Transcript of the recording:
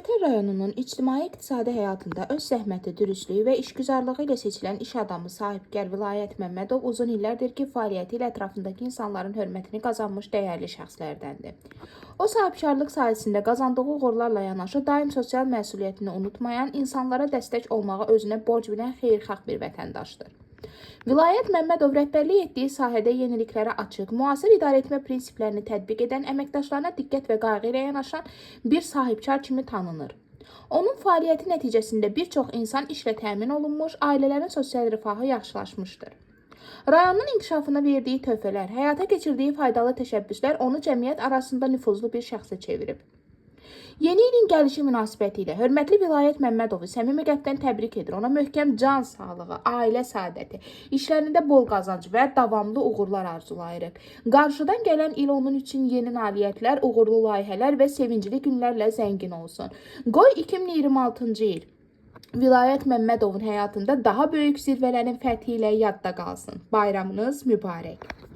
Təbəətər rayonunun ictimai-iqtisadi həyatında öz zəhməti, dürüstlüyü və işgüzarlığı ilə seçilən iş adamı sahibkar Vilayət Məmmədov uzun illərdir ki, fəaliyyəti ilə ətrafındakı insanların hörmətini qazanmış dəyərli şəxslərdəndir. O, sahibkarlıq sahəsində qazandığı uğurlarla yanaşı daim sosial məsuliyyətini unutmayan, insanlara dəstək olmağa özünə borc bilən xeyirxah bir vətəndaşdır. Vilayət Məmmədov rəhbərlik etdiyi sahədə yeniliklərə açıq, müasir idarəetmə prinsiplərini tətbiq edən, əməkdaşlarına diqqət və qayğı ilə yanaşan bir sahibkar kimi tanınır. Onun fəaliyyəti nəticəsində bir çox insan işlə təmin olunmuş, ailələrin sosial rifahı yaxşılaşmışdır. Rayonun inkişafına verdiyi töhfələr, həyata keçirdiyi faydalı təşəbbüslər onu cəmiyyət arasında nüfuzlu bir şəxsə çevirib. Yeni ilin gəlişi münasibətilə hörmətli Vilayət Məmmədovu səmimi qəlbdən təbrik edir. Ona möhkəm can sağlığı, ailə səadəti, işlərində bol qazanc və davamlı uğurlar arzulayırıq. Qarşıdan gələn il onun üçün yeni nailiyyətlər, uğurlu layihələr və sevincli günlərlə zəngin olsun. Qoy 2026-cı il Vilayət Məmmədovun həyatında daha böyük zirvələrin fəthi ilə yadda qalsın. Bayramınız mübarək.